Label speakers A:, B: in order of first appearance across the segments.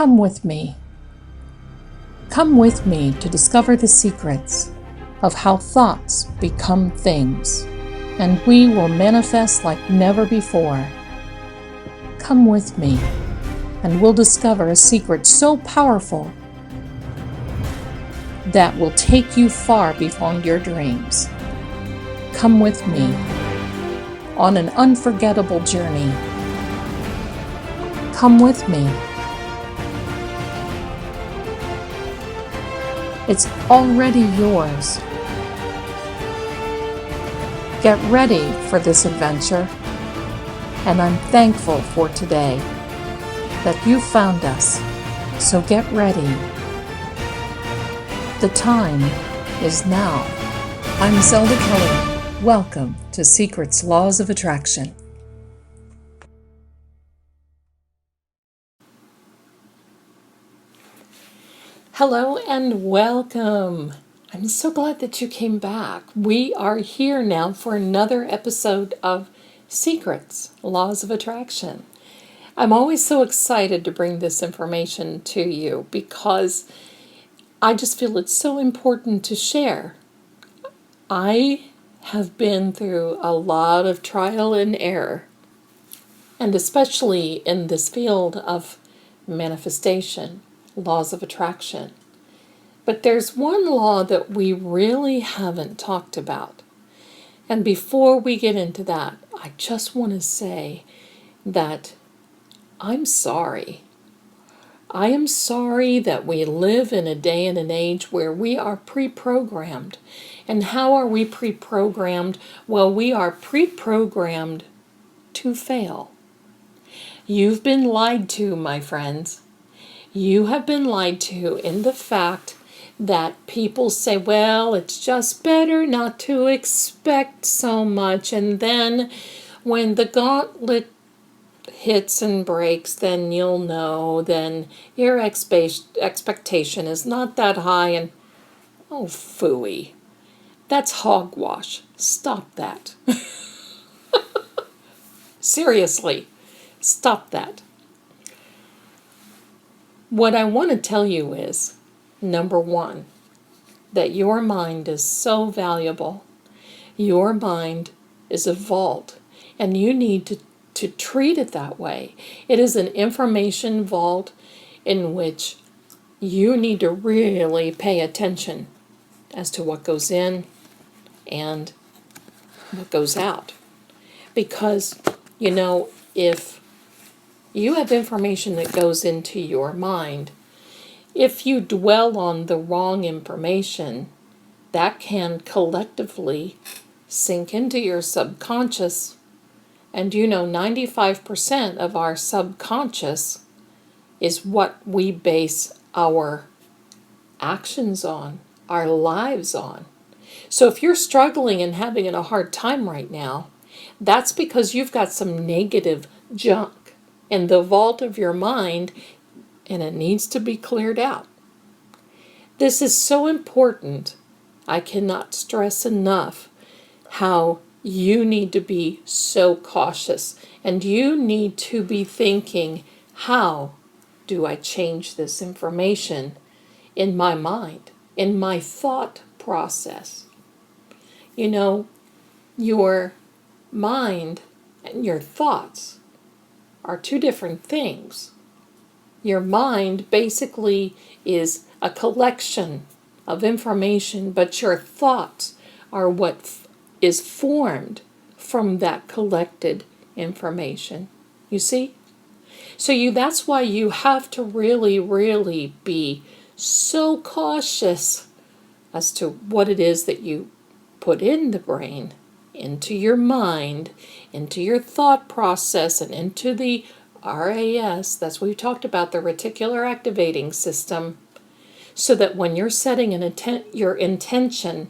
A: Come with me. Come with me to discover the secrets of how thoughts become things, and we will manifest like never before. Come with me, and we'll discover a secret so powerful that will take you far beyond your dreams. Come with me on an unforgettable journey. Come with me. It's already yours. Get ready for this adventure, and I'm thankful for today that you found us, so get ready. The time is now. I'm Zelda Kelly. Welcome to Secrets Laws of Attraction. Hello and welcome. I'm so glad that you came back. We are here now for another episode of Secrets Laws of Attraction. I'm always so excited to bring this information to you because I just feel it's so important to share. I have been through a lot of trial and error, and especially in this field of manifestation, laws of attraction. But there's one law that we really haven't talked about. And before we get into that, I just want to say that I'm sorry. I am sorry that we live in a day and an age where we are pre-programmed. And how are we pre-programmed? Well, we are pre-programmed to fail. You've been lied to, my friends. You have been lied to in the fact that people say, well, it's just better not to expect so much. And then when the gauntlet hits and breaks, then you'll know, then your expectation is not that high, and oh, phooey. That's hogwash. Stop that. Seriously, stop that. What I want to tell you is, number one, that your mind is so valuable. Your mind is a vault, and you need to treat it that way. It is an information vault in which you need to really pay attention as to what goes in and what goes out. Because, if you have information that goes into your mind, if you dwell on the wrong information, that can collectively sink into your subconscious. And 95% of our subconscious is what we base our actions on, our lives on. So if you're struggling and having a hard time right now, that's because you've got some negative junk in the vault of your mind, and it needs to be cleared out. This is so important. I cannot stress enough how you need to be so cautious, and you need to be thinking, how do I change this information in my mind, in my thought process? Your mind and your thoughts are two different things. Your mind basically is a collection of information, but your thoughts are what is formed from that collected information. You see? So that's why you have to really, really be so cautious as to what it is that you put in the brain, into your mind, into your thought process, and into the RAS, that's what we talked about, the reticular activating system, so that when you're setting your intention,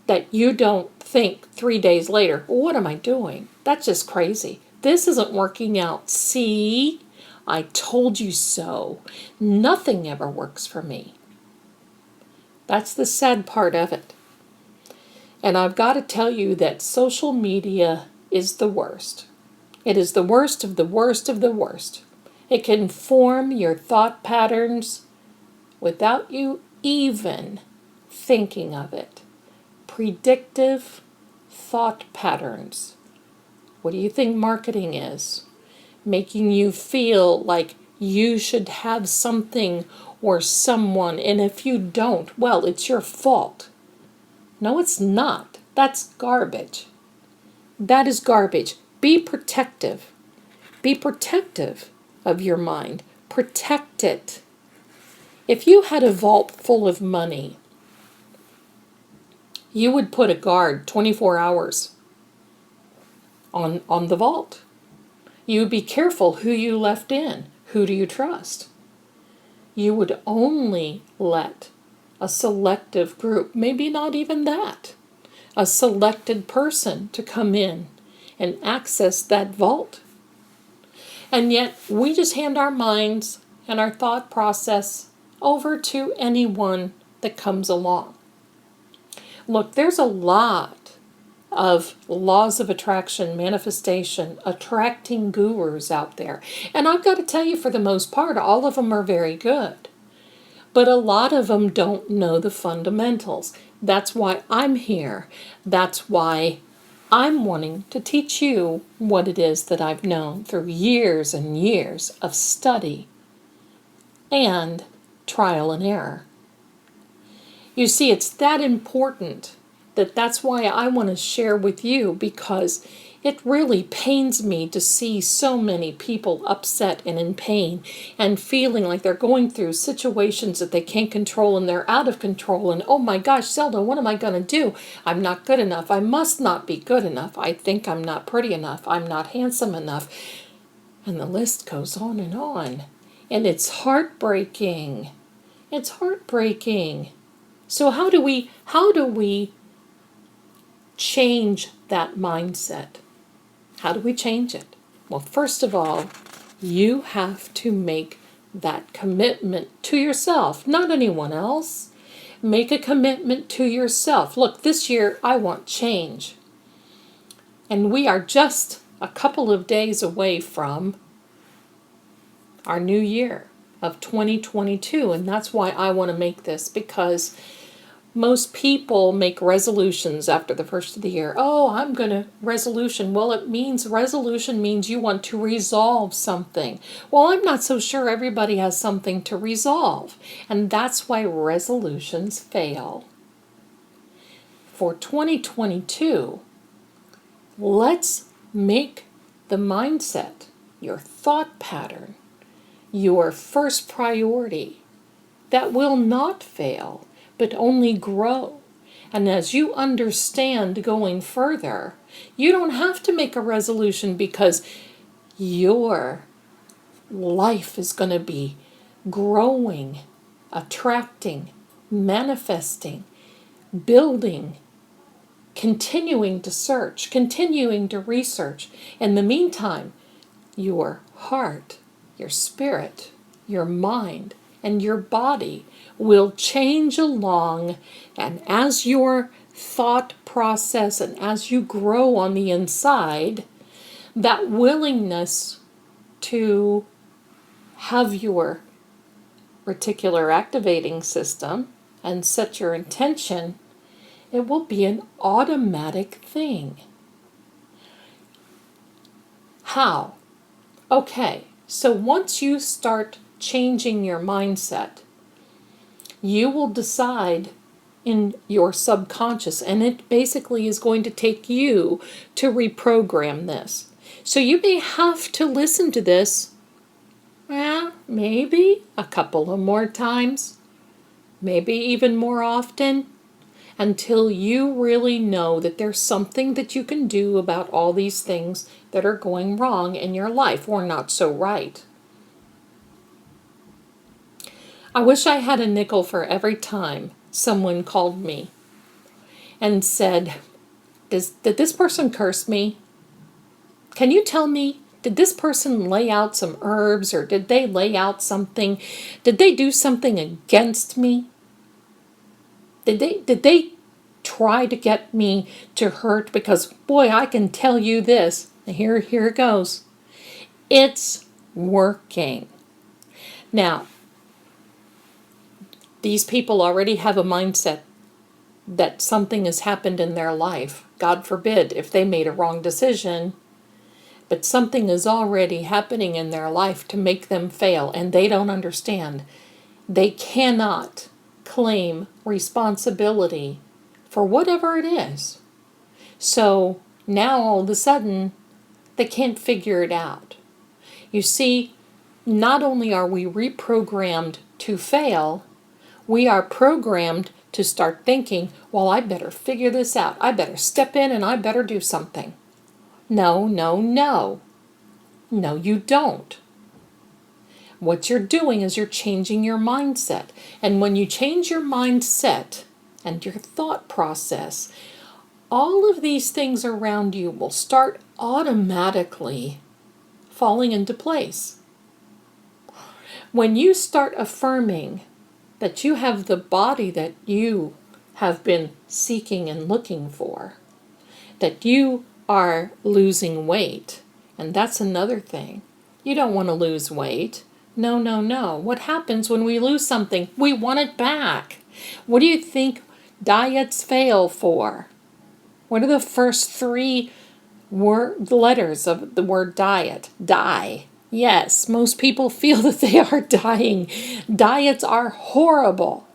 A: that you don't think 3 days later, well, what am I doing? That's just crazy. This isn't working out. See, I told you so. Nothing ever works for me. That's the sad part of it. And I've got to tell you that social media is the worst. It is the worst of the worst of the worst. It can form your thought patterns without you even thinking of it. Predictive thought patterns. What do you think marketing is? Making you feel like you should have something or someone, and if you don't, well, it's your fault. No, it's not. That's garbage. That is garbage. Be protective. Be protective of your mind. Protect it. If you had a vault full of money, you would put a guard 24 hours on the vault. You would be careful who you left in. Who do you trust? You would only let a selective group, maybe not even that, a selected person to come in and access that vault. And yet we just hand our minds and our thought process over to anyone that comes along. Look, there's a lot of laws of attraction, manifestation, attracting gurus out there. And I've got to tell you, for the most part, all of them are very good. But a lot of them don't know the fundamentals. That's why I'm here. That's why I'm wanting to teach you what it is that I've known through years and years of study and trial and error. You see, it's that important that's why I want to share with you, because it really pains me to see so many people upset and in pain and feeling like they're going through situations that they can't control and they're out of control. And oh my gosh, Zelda, what am I going to do? I'm not good enough. I must not be good enough. I think I'm not pretty enough. I'm not handsome enough. And the list goes on and on. And it's heartbreaking. It's heartbreaking. So how do we change that mindset? How do we change it? Well, first of all, you have to make that commitment to yourself, not anyone else. Make a commitment to yourself. Look, this year I want change. And we are just a couple of days away from our new year of 2022. And that's why I want to make this, because most people make resolutions after the first of the year. Oh, I'm going to resolution. Well, resolution means you want to resolve something. Well, I'm not so sure everybody has something to resolve. And that's why resolutions fail. For 2022, let's make the mindset, your thought pattern, your first priority that will not fail, but only grow. And as you understand going further, you don't have to make a resolution, because your life is going to be growing, attracting, manifesting, building, continuing to search, continuing to research. In the meantime, your heart, your spirit, your mind, and your body will change along, and as your thought process and as you grow on the inside, that willingness to have your reticular activating system and set your intention, it will be an automatic thing. How? Okay, so once you start changing your mindset, you will decide in your subconscious, and it basically is going to take you to reprogram this. So you may have to listen to this, maybe a couple of more times, maybe even more often, until you really know that there's something that you can do about all these things that are going wrong in your life, or not so right. I wish I had a nickel for every time someone called me and said, did this person curse me? Can you tell me, did this person lay out some herbs, or did they lay out something? Did they do something against me? Did they try to get me to hurt? Because boy, I can tell you this. Here it goes. It's working. Now, these people already have a mindset that something has happened in their life. God forbid if they made a wrong decision, but something is already happening in their life to make them fail, and they don't understand. They cannot claim responsibility for whatever it is. So now all of a sudden, they can't figure it out. You see, not only are we reprogrammed to fail, we are programmed to start thinking, well, I better figure this out. I better step in and I better do something. No, no, no. No, you don't. What you're doing is you're changing your mindset. And when you change your mindset and your thought process, all of these things around you will start automatically falling into place. When you start affirming that you have the body that you have been seeking and looking for, that you are losing weight, and that's another thing. You don't want to lose weight. No, no, no. What happens when we lose something? We want it back. What do you think diets fail for? What are the first three letters of the word diet? Die. Yes, most people feel that they are dying. Diets are horrible.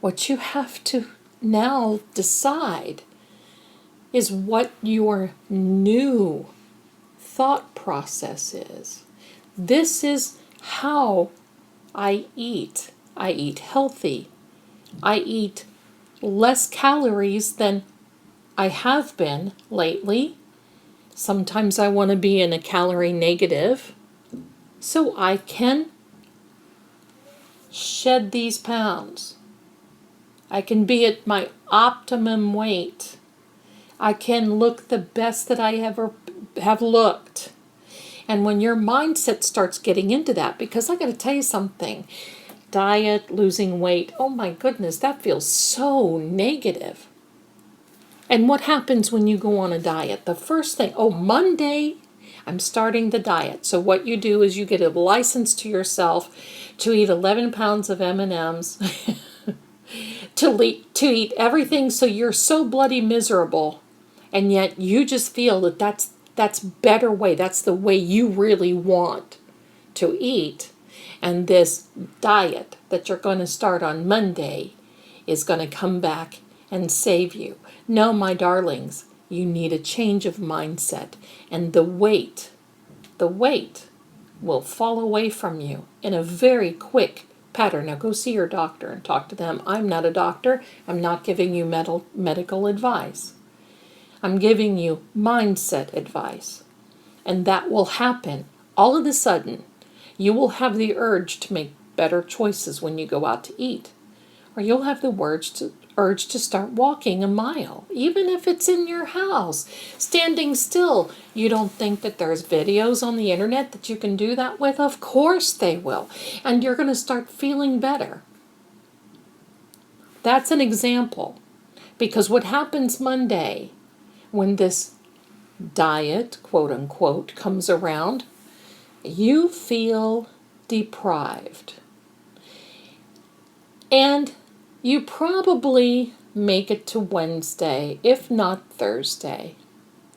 A: What you have to now decide is what your new thought process is. This is how I eat. I eat healthy. I eat less calories than I have been lately. Sometimes I want to be in a calorie negative so I can shed these pounds. I can be at my optimum weight. I can look the best that I ever have looked. And when your mindset starts getting into that, because I got to tell you something, diet, losing weight, oh my goodness, that feels so negative. And what happens when you go on a diet? The first thing, Monday, I'm starting the diet. So what you do is you get a license to yourself to eat 11 pounds of M&Ms, to eat everything so you're so bloody miserable, and yet you just feel that that's better way. That's the way you really want to eat. And this diet that you're going to start on Monday is going to come back and save you. No, my darlings, you need a change of mindset, and the weight will fall away from you in a very quick pattern. Now go see your doctor and talk to them. I'm not a doctor. I'm not giving you medical advice. I'm giving you mindset advice. And that will happen. All of a sudden, you will have the urge to make better choices when you go out to eat. Or you'll have the urge to start walking a mile, even if it's in your house, standing still. You don't think that there's videos on the internet that you can do that with? Of course they will. And you're going to start feeling better. That's an example. Because what happens Monday when this diet, quote unquote, comes around, you feel deprived. And you probably make it to Wednesday, if not Thursday,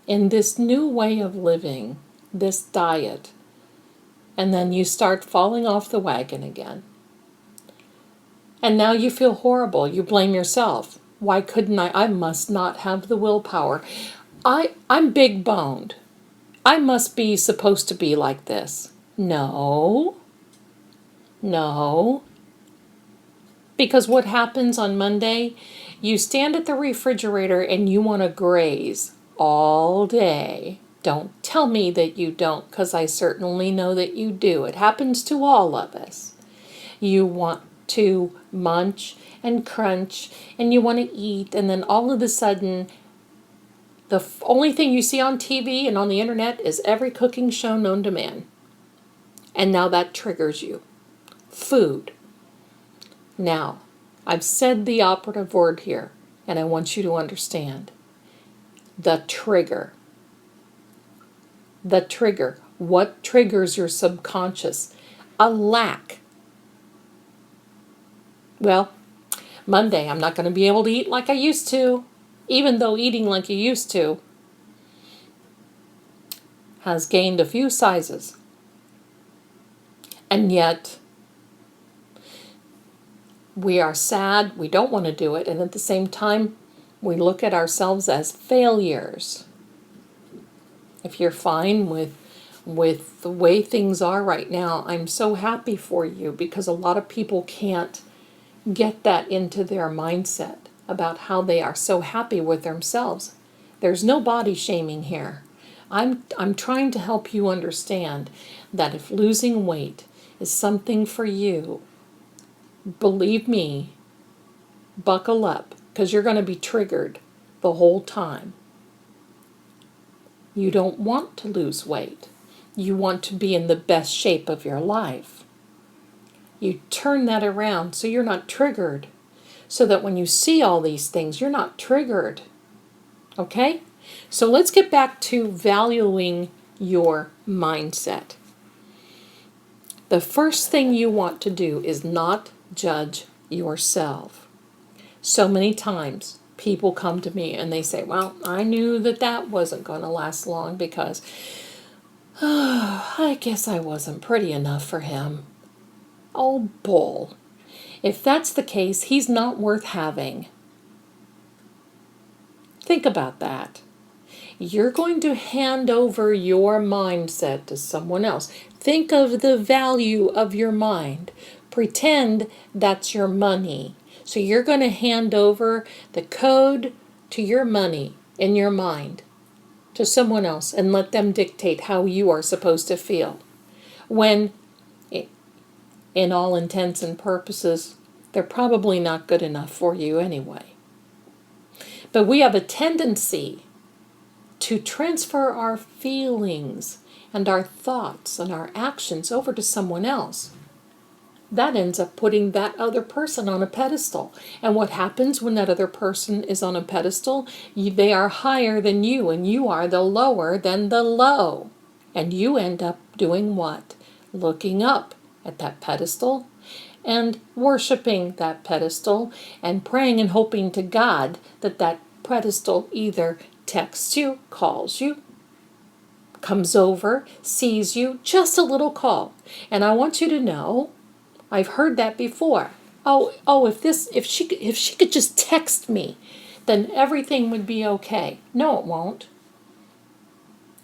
A: in this new way of living, this diet. And then you start falling off the wagon again. And now you feel horrible. You blame yourself. Why couldn't I? I must not have the willpower. I'm big boned. I must be supposed to be like this. No. Because what happens on Monday? You stand at the refrigerator and you want to graze all day. Don't tell me that you don't, because I certainly know that you do. It happens to all of us. You want to munch and crunch and you want to eat, and then all of a sudden the only thing you see on TV and on the internet is every cooking show known to man. And now that triggers you. Food. Now, I've said the operative word here, and I want you to understand. The trigger. What triggers your subconscious? A lack. Well, Monday, I'm not going to be able to eat like I used to, even though eating like you used to has gained a few sizes. And yet, we are sad, we don't want to do it, and at the same time, we look at ourselves as failures. If you're fine with the way things are right now, I'm so happy for you, because a lot of people can't get that into their mindset about how they are so happy with themselves. There's no body shaming here. I'm trying to help you understand that if losing weight is something for you, believe me, buckle up, because you're going to be triggered the whole time. You don't want to lose weight. You want to be in the best shape of your life. You turn that around so you're not triggered, so that when you see all these things, you're not triggered. Okay? So let's get back to valuing your mindset. The first thing you want to do is not judge yourself. So many times people come to me and they say, well, I knew that wasn't going to last long because I guess I wasn't pretty enough for him. Oh, bull. If that's the case, he's not worth having. Think about that. You're going to hand over your mindset to someone else. Think of the value of your mind. Pretend that's your money. So you're going to hand over the code to your money in your mind to someone else and let them dictate how you are supposed to feel. When, in all intents and purposes, they're probably not good enough for you anyway. But we have a tendency to transfer our feelings and our thoughts and our actions over to someone else. That ends up putting that other person on a pedestal. And what happens when that other person is on a pedestal? They are higher than you, and you are the lower than the low. And you end up doing what? Looking up at that pedestal and worshiping that pedestal and praying and hoping to God that that pedestal either texts you, calls you, comes over, sees you, just a little call. And I want you to know, I've heard that before. If she could just text me, then everything would be okay. No, it won't.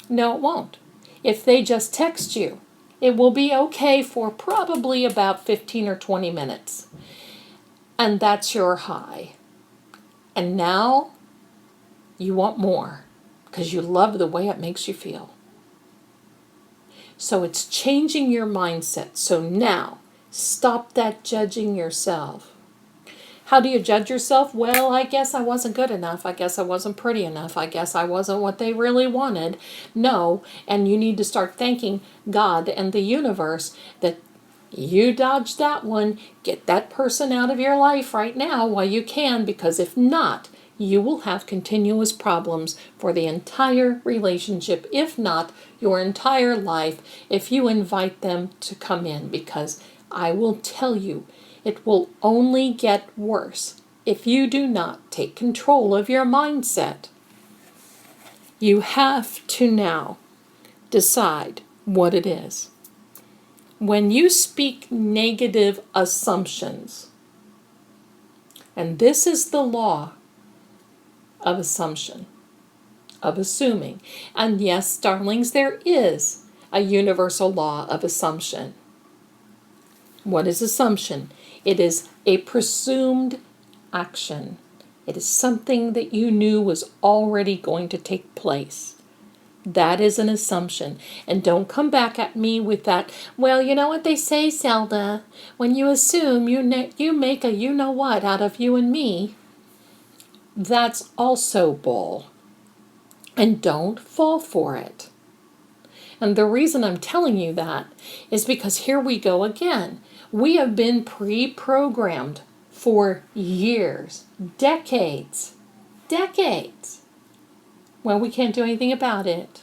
A: No, it won't. If they just text you, it will be okay for probably about 15 or 20 minutes. And that's your high. And now you want more because you love the way it makes you feel. So it's changing your mindset. So now, stop that judging yourself. How do you judge yourself? Well, I guess I wasn't good enough. I guess I wasn't pretty enough. I guess I wasn't what they really wanted. No, and you need to start thanking God and the universe that you dodged that one. Get that person out of your life right now while you can, because if not, you will have continuous problems for the entire relationship, if not your entire life, if you invite them to come in, because I will tell you, it will only get worse if you do not take control of your mindset. You have to now decide what it is. When you speak negative assumptions, and this is the law of assumption, of assuming. And yes, darlings, there is a universal law of assumption. What is assumption? It is a presumed action. It is something that you knew was already going to take place. That is an assumption. And don't come back at me with that, well, you know what they say, Zelda, when you assume, you make a you-know-what out of you and me. That's also bull. And don't fall for it. And the reason I'm telling you that is because here we go again. We have been pre-programmed for years, decades. Well, we can't do anything about it.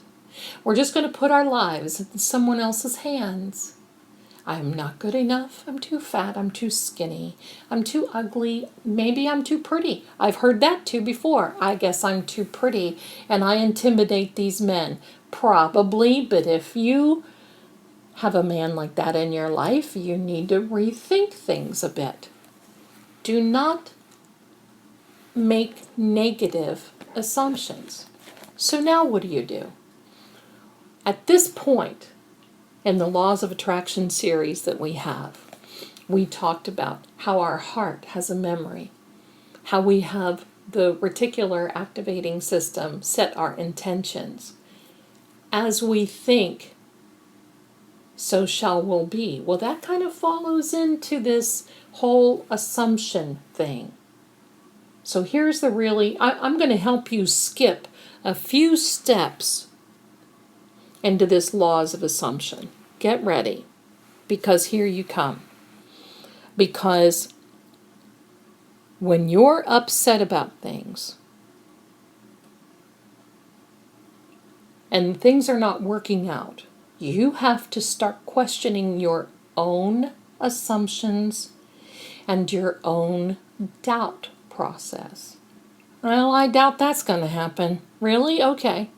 A: We're just going to put our lives in someone else's hands. I'm not good enough. I'm too fat. I'm too skinny. I'm too ugly. Maybe I'm too pretty. I've heard that too before. I guess I'm too pretty and I intimidate these men. Probably, but if you have a man like that in your life, you need to rethink things a bit. Do not make negative assumptions. So now what do? At this point in the Laws of Attraction series that we have, we talked about how our heart has a memory, how we have the reticular activating system set our intentions. As we think, so shall will be. Well, that kind of follows into this whole assumption thing. So here's the I'm going to help you skip a few steps into this laws of assumption. Get ready, because here you come. Because when you're upset about things and things are not working out, you have to start questioning your own assumptions and your own doubt process. Well, I doubt that's going to happen. Really? Okay.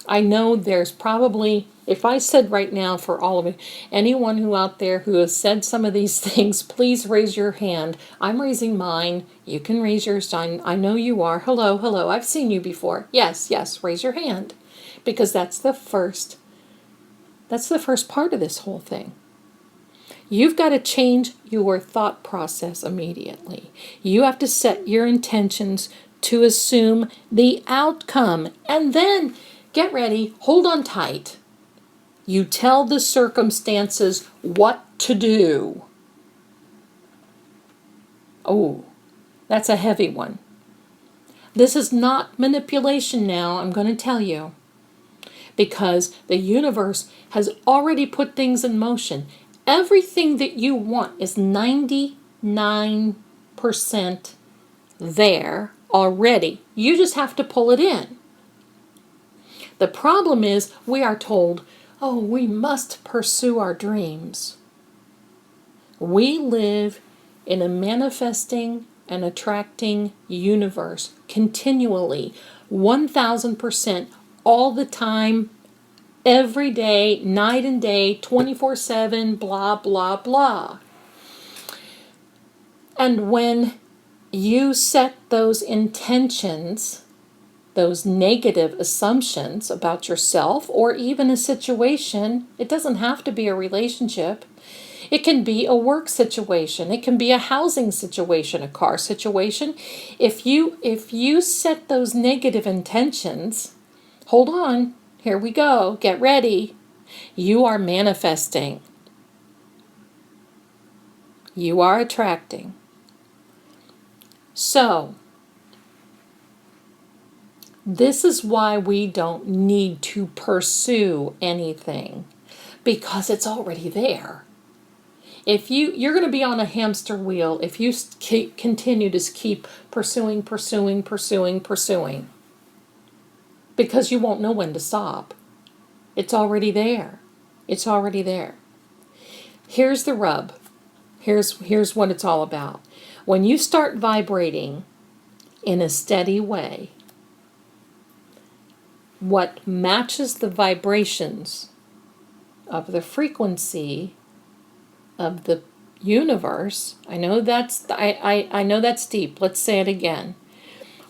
A: I know there's probably, if I said right now for all of you, anyone who out there who has said some of these things, please raise your hand. I'm raising mine. You can raise yours. I know you are. Hello, hello. I've seen you before. Yes, yes, raise your hand. Because that's the first part of this whole thing. You've got to change your thought process immediately. You have to set your intentions to assume the outcome. And then, get ready, hold on tight. You tell the circumstances what to do. Oh, that's a heavy one. This is not manipulation now, I'm going to tell you. Because the universe has already put things in motion. Everything that you want is 99% there already. You just have to pull it in. The problem is we are told, oh, we must pursue our dreams. We live in a manifesting and attracting universe continually, 1000%, all the time, every day, night and day, 24/7, blah, blah, blah. And when you set those intentions, those negative assumptions about yourself or even a situation, it doesn't have to be a relationship. It can be a work situation. It can be a housing situation, a car situation. If you set those negative intentions, hold on, here we go, get ready. You are manifesting. You are attracting. So, this is why we don't need to pursue anything, because it's already there. If you're going to be on a hamster wheel if you continue to keep pursuing, because you won't know when to stop. It's already there. It's already there. Here's the rub. Here's what it's all about. When you start vibrating in a steady way, what matches the vibrations of the frequency of the universe, I know that's deep. Let's say it again.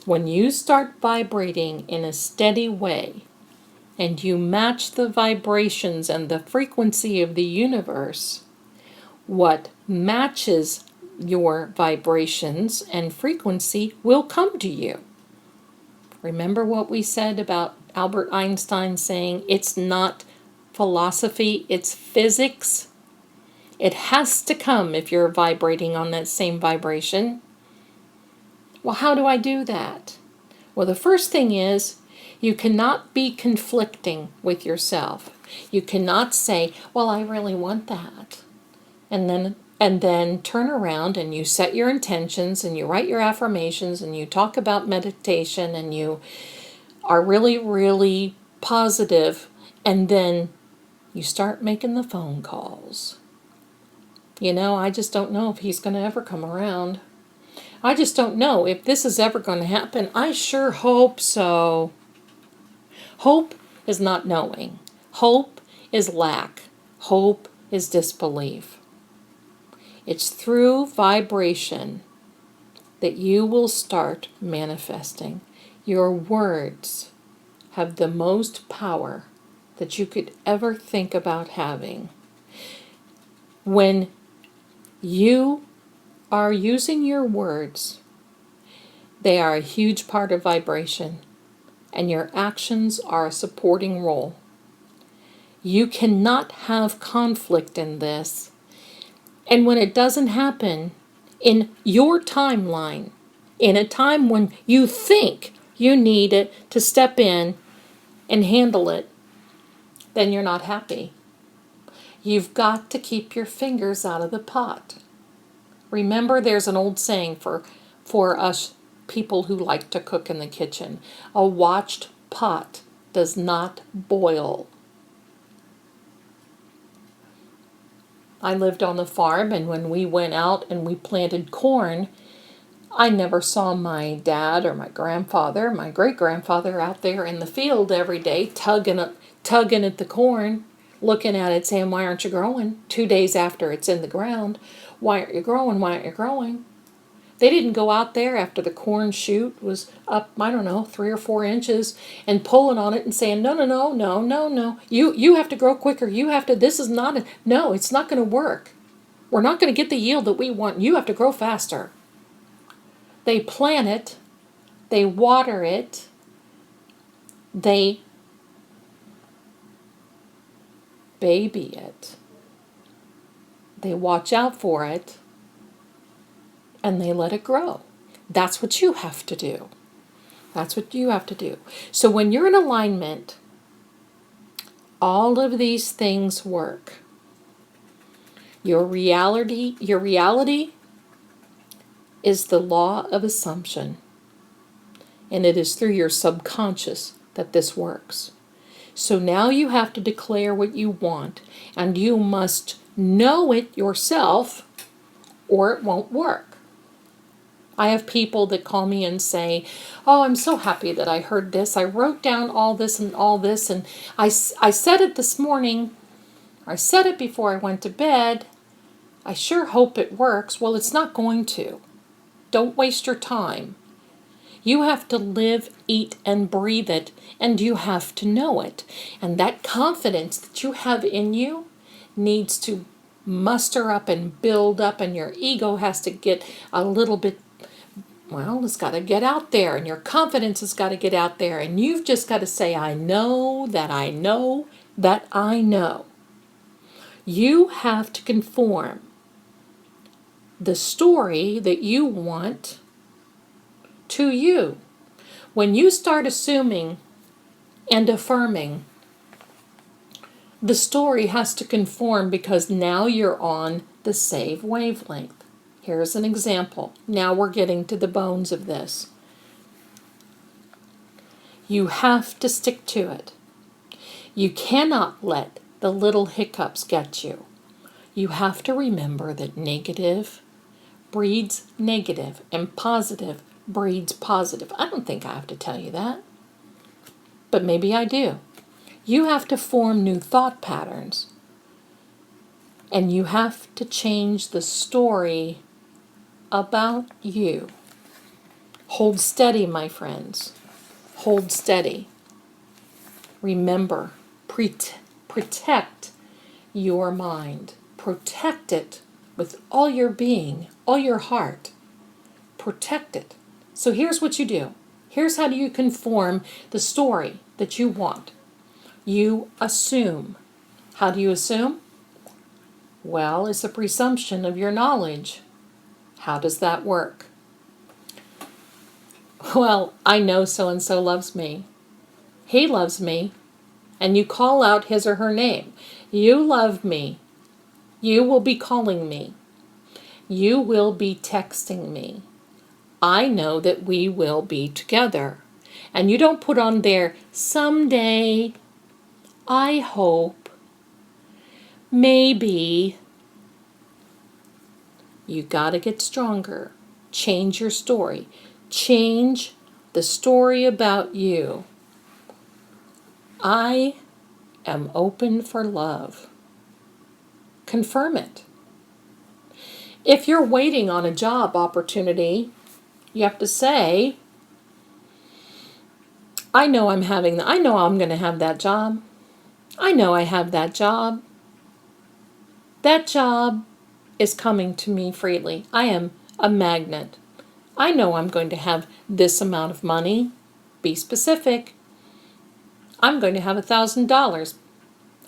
A: When you start vibrating in a steady way and you match the vibrations and the frequency of the universe, what matches your vibrations and frequency will come to you. Remember what we said about Albert Einstein saying it's not philosophy, it's physics? It has to come if you're vibrating on that same vibration. Well, how do I do that? Well, the first thing is you cannot be conflicting with yourself. You cannot say, well, I really want that. And then turn around and you set your intentions and you write your affirmations and you talk about meditation and you are really, really positive, and then you start making the phone calls. I just don't know if he's going to ever come around. I just don't know if this is ever going to happen. I sure hope so. Hope is not knowing. Hope is lack. Hope is disbelief. It's through vibration that you will start manifesting. Your words have the most power that you could ever think about having. When you are using your words, they are a huge part of vibration, and your actions are a supporting role. You cannot have conflict in this. And when it doesn't happen in your timeline, in a time when you think you need it to step in and handle it, then you're not happy. You've got to keep your fingers out of the pot. Remember, there's an old saying for us people who like to cook in the kitchen. A watched pot does not boil. I lived on the farm, and when we went out and we planted corn, I never saw my dad or my grandfather, my great-grandfather out there in the field every day tugging at the corn, looking at it saying, "Why aren't you growing?" 2 days after it's in the ground. "Why aren't you growing? Why aren't you growing?" They didn't go out there after the corn shoot was up, 3 or 4 inches, and pulling on it and saying, "No, no, no, no, no, no. You have to grow quicker. This is not, no, it's not going to work. We're not going to get the yield that we want. You have to grow faster." They plant it, they water it, they baby it, they watch out for it, and they let it grow. That's what you have to do. That's what you have to do. So when you're in alignment, all of these things work. Your reality is the law of assumption. And it is through your subconscious that this works. So now you have to declare what you want, and you must know it yourself, or it won't work. I have people that call me and say, "Oh, I'm so happy that I heard this. I wrote down all this, and I said it this morning. I said it before I went to bed. I sure hope it works." Well, it's not going to. Don't waste your time. You have to live, eat, and breathe it, and you have to know it. And that confidence that you have in you needs to muster up and build up, and your ego has to get a little bit, it's got to get out there, and your confidence has got to get out there, and you've just got to say, "I know that I know that I know." You have to conform the story that you want to you. When you start assuming and affirming, the story has to conform, because now you're on the same wavelength. Here's an example. Now we're getting to the bones of this. You have to stick to it. You cannot let the little hiccups get you. You have to remember that negative breeds negative, and positive breeds positive. I don't think I have to tell you that, but maybe I do. You have to form new thought patterns, and you have to change the story about you. Hold steady, my friends. Hold steady. Remember, protect your mind. Protect it with all your being, all your heart. Protect it. So here's what you do. Here's how you conform the story that you want. You assume. How do you assume? Well, it's a presumption of your knowledge. How does that work? Well, I know so-and-so loves me. He loves me. And you call out his or her name. You love me. You will be calling me. You will be texting me. I know that we will be together. And you don't put on there, someday, I hope, maybe. You got to get stronger. Change your story. Change the story about you. I am open for love. Confirm it. If you're waiting on a job opportunity, you have to say, I know I'm going to have that job. I know I have that job. That job is coming to me freely. I am a magnet. I know I'm going to have this amount of money. Be specific. I'm going to have $1,000.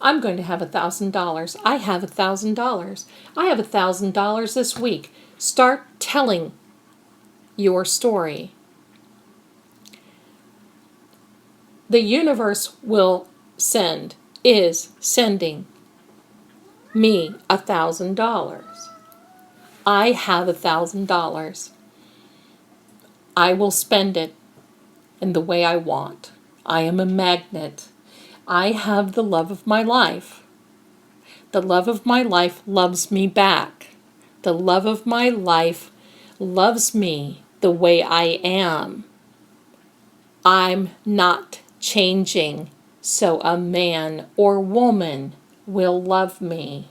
A: I'm going to have $1,000. I have $1,000. I have $1,000 this week. Start telling your story. The universe is sending me $1,000. I have $1,000. I will spend it in the way I want. I am a magnet. I have the love of my life. The love of my life loves me back. The love of my life loves me the way I am. I'm not changing so a man or woman will love me.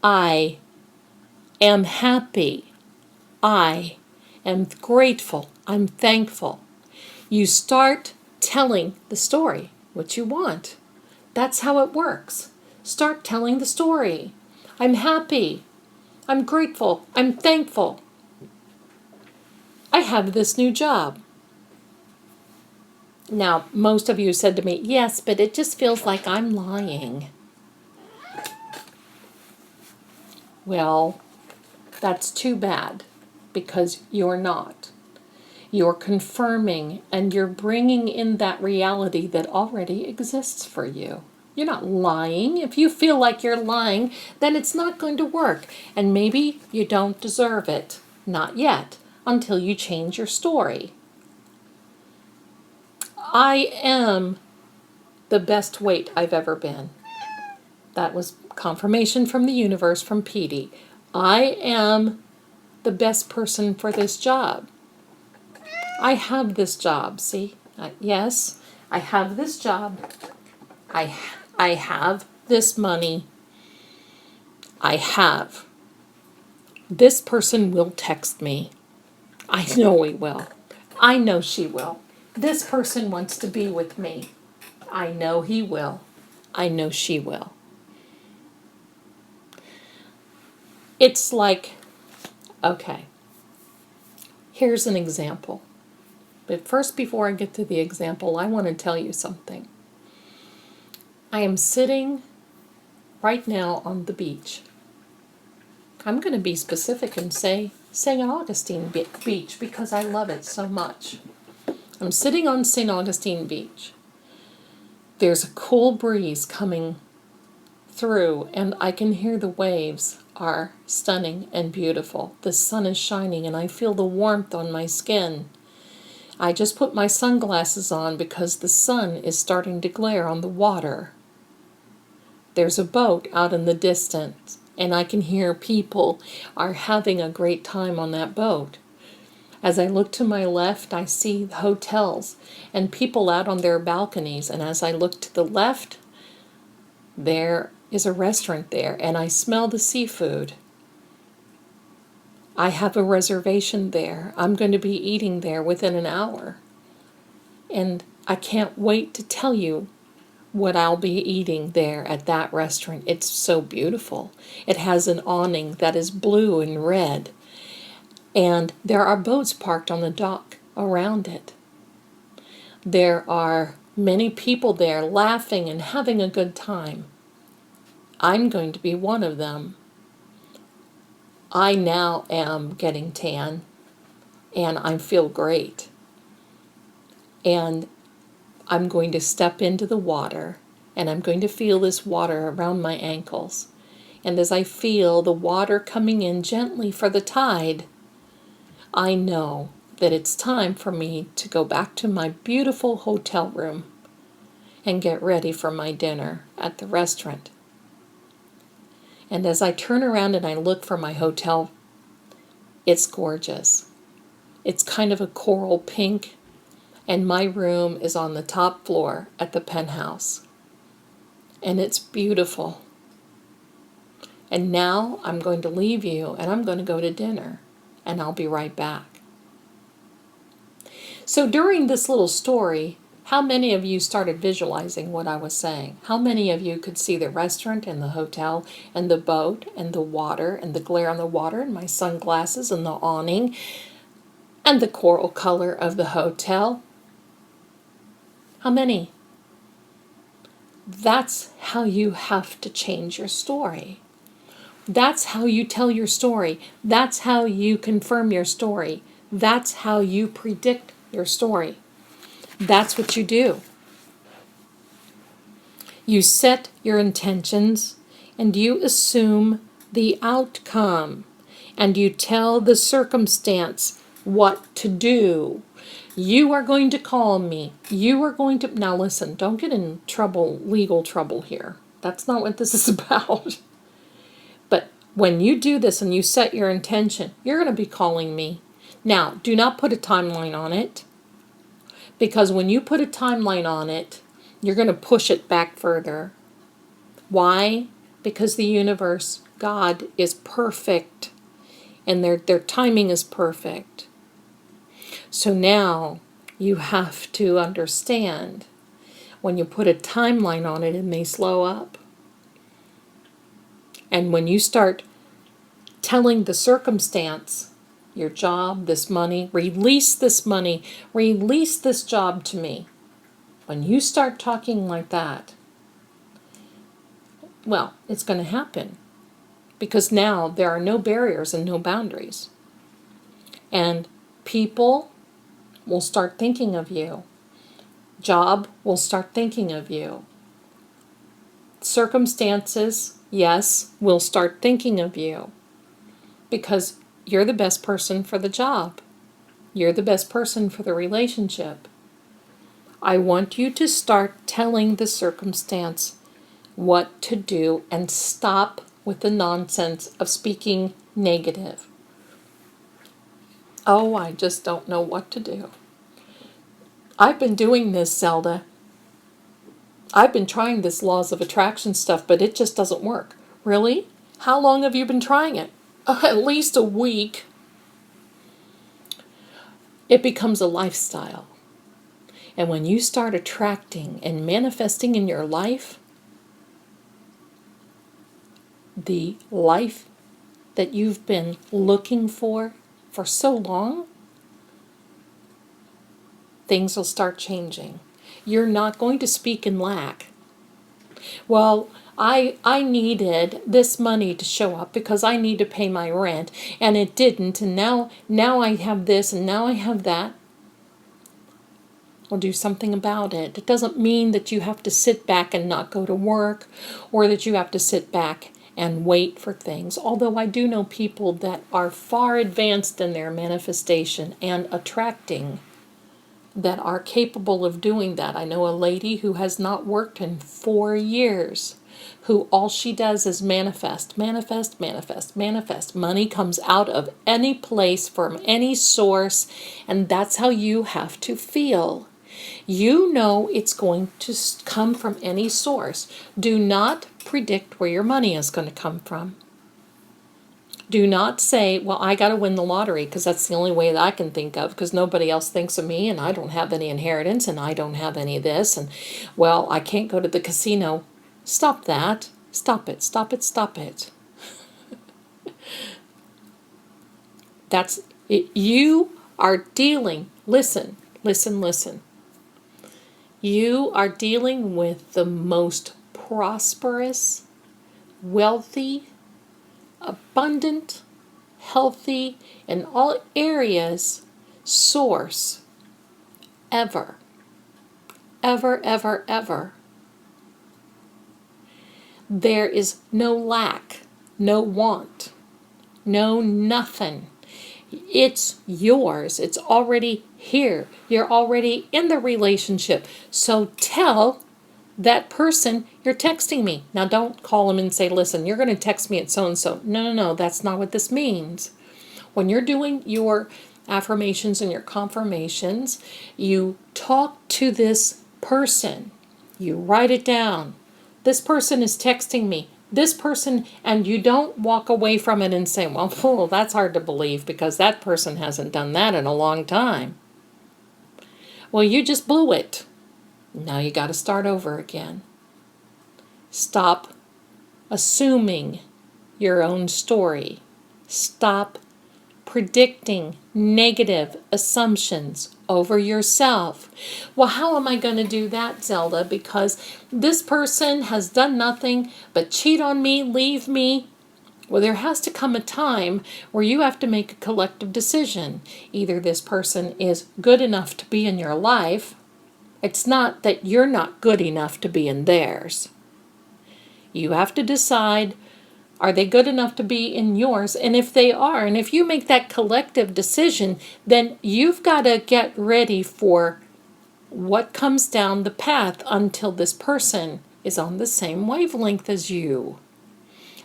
A: I am happy. I am grateful. I'm thankful. You start telling the story, what you want. That's how it works. Start telling the story. I'm happy. I'm grateful. I'm thankful. I have this new job. Now, most of you said to me, yes, but it just feels like I'm lying. Well, that's too bad, because you're not. You're confirming and you're bringing in that reality that already exists for you. You're not lying. If you feel like you're lying, then it's not going to work. And maybe you don't deserve it. Not yet, until you change your story. I am the best weight I've ever been. That was confirmation from the universe, from Petey. I am the best person for this job. I have this job, see? Yes, I have this job. I have this money. I have. This person will text me. I know he will. I know she will. This person wants to be with me. I know he will. I know she will. It's like, okay, here's an example. But first, before I get to the example, I want to tell you something. I am sitting right now on the beach. I'm going to be specific and say St. Augustine Beach because I love it so much. I'm sitting on St. Augustine Beach. There's a cool breeze coming through, and I can hear the waves are stunning and beautiful. The sun is shining, and I feel the warmth on my skin. I just put my sunglasses on because the sun is starting to glare on the water. There's a boat out in the distance, and I can hear people are having a great time on that boat. As I look to my left, I see hotels and people out on their balconies, and as I look to the left, there is a restaurant there, and I smell the seafood. I have a reservation there. I'm going to be eating there within an hour. And I can't wait to tell you what I'll be eating there at that restaurant. It's so beautiful. It has an awning that is blue and red. And there are boats parked on the dock around it. There are many people there laughing and having a good time. I'm going to be one of them. I now am getting tan, and I feel great. And I'm going to step into the water, and I'm going to feel this water around my ankles. And as I feel the water coming in gently for the tide, I know that it's time for me to go back to my beautiful hotel room and get ready for my dinner at the restaurant. And as I turn around and I look for my hotel, it's gorgeous. It's kind of a coral pink, and my room is on the top floor at the penthouse. And it's beautiful. And now I'm going to leave you and I'm going to go to dinner, and I'll be right back. So during this little story, how many of you started visualizing what I was saying? How many of you could see the restaurant and the hotel and the boat and the water and the glare on the water and my sunglasses and the awning and the coral color of the hotel? How many? That's how you have to change your story. That's how you tell your story. That's how you confirm your story. That's how you predict your story. That's what you do. You set your intentions and you assume the outcome, and you tell the circumstance what to do. You are going to call me. You are going to... Now listen, don't get in trouble, legal trouble here. That's not what this is about. But when you do this and you set your intention, you're going to be calling me. Now, do not put a timeline on it, because when you put a timeline on it, you're going to push it back further. Why? Because the universe, God, is perfect, and their timing is perfect. So now you have to understand, when you put a timeline on it, it may slow up. And when you start telling the circumstance, your job, this money, release this money, release this job to me. When you start talking like that, well, it's going to happen. Because now there are no barriers and no boundaries. And people will start thinking of you. Job will start thinking of you. Circumstances, yes, will start thinking of you. Because you're the best person for the job. You're the best person for the relationship. I want you to start telling the circumstance what to do and stop with the nonsense of speaking negative. Oh, I just don't know what to do. I've been doing this, Zelda. I've been trying this laws of attraction stuff, but it just doesn't work. Really? How long have you been trying it? At least a week. It becomes a lifestyle. And when you start attracting and manifesting in your life, the life that you've been looking for so long, things will start changing. You're not going to speak in lack. Well, I needed this money to show up because I need to pay my rent, and it didn't, and now I have this and now I have that. Well, do something about it. It doesn't mean that you have to sit back and not go to work, or that you have to sit back and wait for things. Although I do know people that are far advanced in their manifestation and attracting, that are capable of doing that. I know a lady who has not worked in 4 years, who all she does is manifest, manifest, manifest, manifest. Money comes out of any place, from any source, and that's how you have to feel. You know it's going to come from any source. Do not predict where your money is going to come from. Do not say, well, I got to win the lottery because that's the only way that I can think of, because nobody else thinks of me, and I don't have any inheritance, and I don't have any of this, and, well, I can't go to the casino. Stop that. Stop it. Stop it. Stop it. That's it. You are dealing, listen. You are dealing with the most prosperous, wealthy, abundant, healthy, in all areas, source ever. Ever, ever, ever. There is no lack, no want, no nothing. It's yours. It's already here. You're already in the relationship. So tell that person you're texting me. Now don't call them and say, listen, you're going to text me at so-and-so. No, that's not what this means. When you're doing your affirmations and your confirmations, you talk to this person. You write it down. This person is texting me. This person, and you don't walk away from it and say, well, that's hard to believe because that person hasn't done that in a long time. Well, you just blew it. Now you got to start over again. Stop assuming your own story. Stop predicting negative assumptions over yourself. Well, how am I going to do that, Zelda? Because this person has done nothing but cheat on me, leave me. Well, there has to come a time where you have to make a collective decision. Either this person is good enough to be in your life. It's not that you're not good enough to be in theirs. You have to decide, are they good enough to be in yours? And if they are, and if you make that collective decision, then you've got to get ready for what comes down the path until this person is on the same wavelength as you.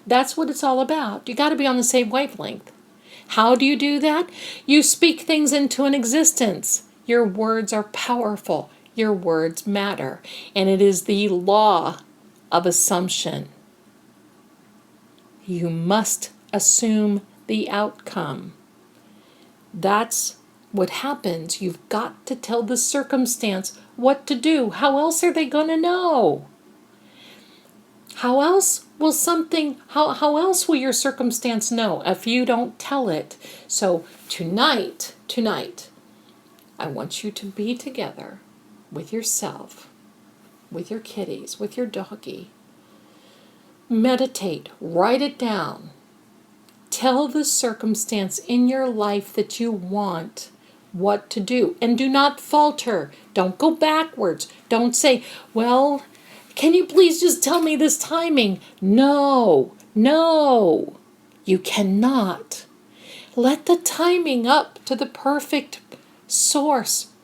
A: That's what it's all about. You got to be on the same wavelength. How do you do that? You speak things into an existence. Your words are powerful. Your words matter. And it is the law of assumption. You must assume the outcome. That's what happens. You've got to tell the circumstance what to do. How else are they going to know? How else will your circumstance know if you don't tell it? So tonight, I want you to be together with yourself, with your kitties, with your doggy. Meditate, write it down. Tell the circumstance in your life that you want what to do. And do not falter. Don't go backwards. Don't say, well, can you please just tell me this timing? No, you cannot. Let the timing up to the perfect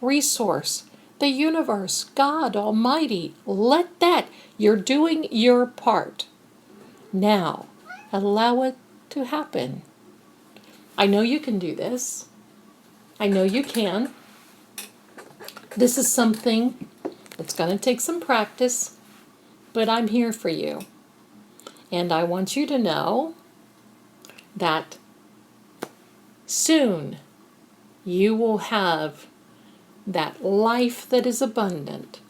A: resource, the universe, God Almighty. Let that. You're doing your part. Now, allow it to happen. I know you can do this. I know you can. This is something that's going to take some practice, but I'm here for you. And I want you to know that soon you will have that life that is abundant,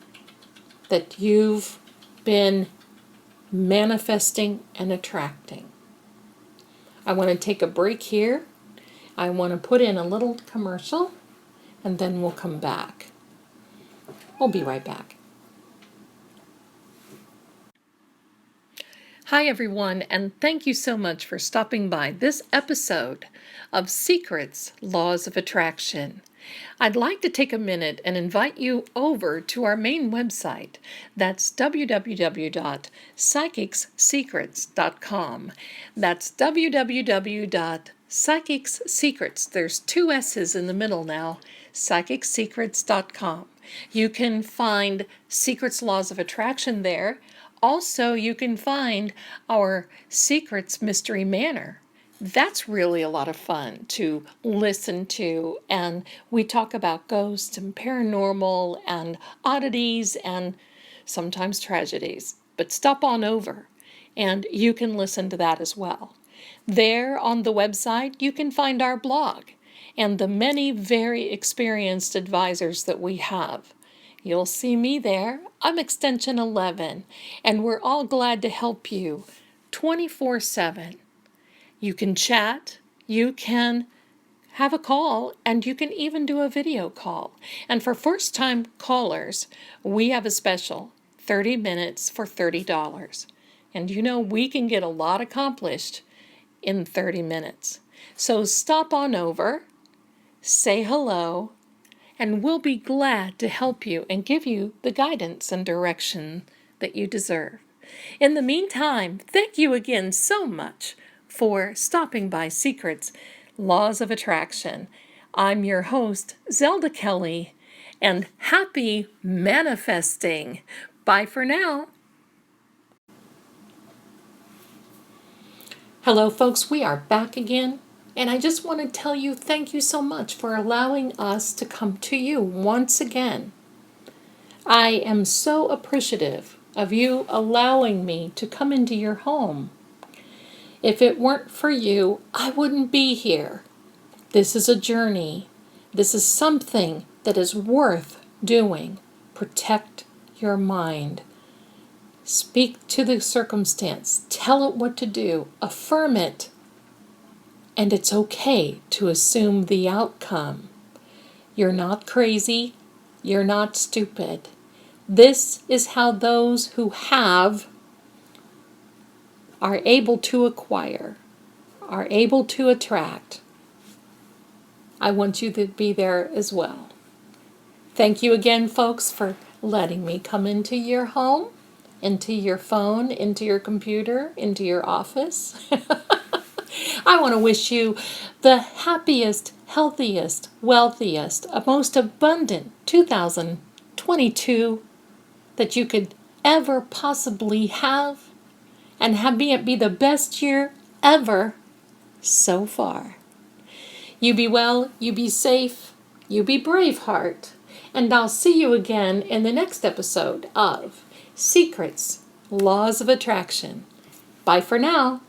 A: that you've been manifesting and attracting. I want to take a break here. I want to put in a little commercial, and then we'll come back. We'll be right back. Hi, everyone, and thank you so much for stopping by this episode of Secrets, Laws of Attraction. I'd like to take a minute and invite you over to our main website. That's www.psychicssecrets.com. That's www.psychicssecrets. There's 2 S's in the middle now. psychicssecrets.com. You can find Secrets, Laws of Attraction there. Also, you can find our Secrets Mystery Manor. That's really a lot of fun to listen to, and we talk about ghosts and paranormal and oddities and sometimes tragedies. But stop on over and you can listen to that as well. There on the website you can find our blog and the many very experienced advisors that we have. You'll see me there. I'm extension 11, and we're all glad to help you 24/7. You can chat, you can have a call, and you can even do a video call. And for first-time callers, we have a special, 30 minutes for $30. And you know, we can get a lot accomplished in 30 minutes. So stop on over, say hello, and we'll be glad to help you and give you the guidance and direction that you deserve. In the meantime, thank you again so much for stopping by Secrets, Laws of Attraction. I'm your host, Zelda Kelly, and happy manifesting. Bye for now. Hello, folks. We are back again, and I just want to tell you thank you so much for allowing us to come to you once again. I am so appreciative of you allowing me to come into your home. If it weren't for you, I wouldn't be here. This is a journey. This is something that is worth doing. Protect your mind. Speak to the circumstance. Tell it what to do. Affirm it. And it's okay to assume the outcome. You're not crazy. You're not stupid. This is how those who have are able to acquire, are able to attract. I want you to be there as well. Thank you again, folks, for letting me come into your home, into your phone, into your computer, into your office. I want to wish you the happiest, healthiest, wealthiest, most abundant 2022 that you could ever possibly have, and have it be the best year ever so far. You be well, you be safe, you be brave, heart, and I'll see you again in the next episode of Secrets, Laws of Attraction. Bye for now.